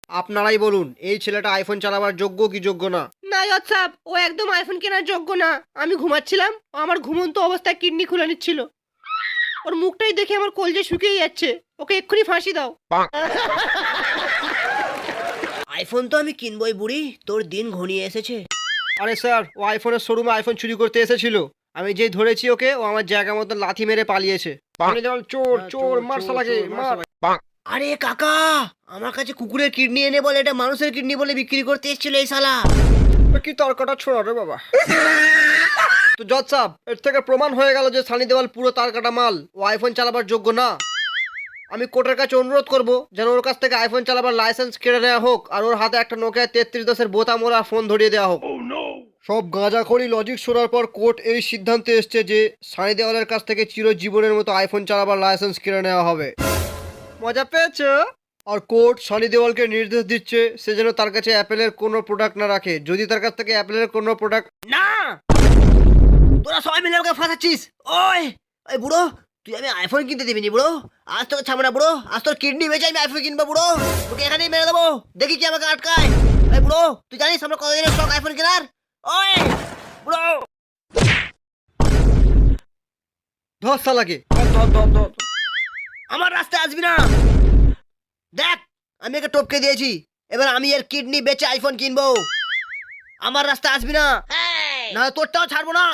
আপনারাই বলুন এই ছেলেটা আইফোন চালাবার যোগ্য কি যোগ্য না। না জজ সাহেব, ও একদম আইফোন কেনার যোগ্য না। আমি ঘুমাচ্ছিলাম, ও আমার ঘুমন্ত অবস্থায় কিডনি খুলে নিচ্ছিল। ওর মুখটাই দেখে আমার কলজে শুকিয়ে যাচ্ছে। ওকে এক্ষুনি ফাঁসি দাও। আইফোন তো আমি কিনবই বুড়ি, তোর দিন ঘনিয়ে এসেছে। আরে স্যার, ও আইফোনের শোরুমে আইফোন চুরি করতে এসেছিল। আমি যেই ধরেছি ওকে, ও আমার জায়গা মতো লাথি মেরে পালিয়েছে। চোর চোর, মার শালাকে মার। আরে কাকা, আমার কাছে কুকুরের কিডনি এনে বলে এটা মানুষের কিডনি বলে বিক্রি করতে এসেছিল এই শালা। কি তর্কটা ছোড়া রে বাবা। তো জজ সাহেব, এর থেকে প্রমাণ হয়ে গেল যে সানি দেওয়াল পুরো তার কাটা মাল। ও আইফোন চালাবার যোগ্য না। আমি কোর্টের কাছে অনুরোধ করব যেন ওর কাছ থেকে আইফোন চালাবার লাইসেন্স কেড়ে নেওয়া হোক, আর ওর হাতে একটা নোকিয়া 3310-এর বোতাম ওরা ফোন ধরিয়ে দেওয়া হোক। সব গাঁজাখড়ি লজিক শোনার পর কোর্ট এই সিদ্ধান্তে এসছে যে সানি দেওয়ালের কাছ থেকে চিরজীবনের মতো আইফোন চালাবার লাইসেন্স কেড়ে নেওয়া হবে। মজা পেয়েছো? আর কোর্ট সানি দেওয়ালকে নির্দেশ দিচ্ছে সে যেন তার কাছে অ্যাপেলের কোনো প্রোডাক্ট না রাখে। যদি তার কাছ থেকে অ্যাপেলের কোনো প্রোডাক্ট না, তোরা সবাই মিলে আমাকে ফাঁসাচ্ছিস। ওই ওই বুড়ো, তুই আমি আইফোন কিনতে দিবিনি বুড়ো। আজ তোকে ছামড়া বুড়ো, আজ তোর কিডনি বেচে আমি আইফোন কিনবো বুড়ো। তোকে এখানেই মেরে দেবো, দেখি কি আমাকে আটকায়। ওই বুড়ো, তুই জানিস আমরা কতদিনের শখ আইফোন কেনার? ওই বুড়ো, ধর শালাকে। আমার রাস্তায় আসবি না। দেখ, আমি একে টপকে দিয়েছি, এবার আমি এর কিডনি বেচে আইফোন কিনবো। আমার রাস্তায় আসবি না, না তোরটাও ছাড়বো না।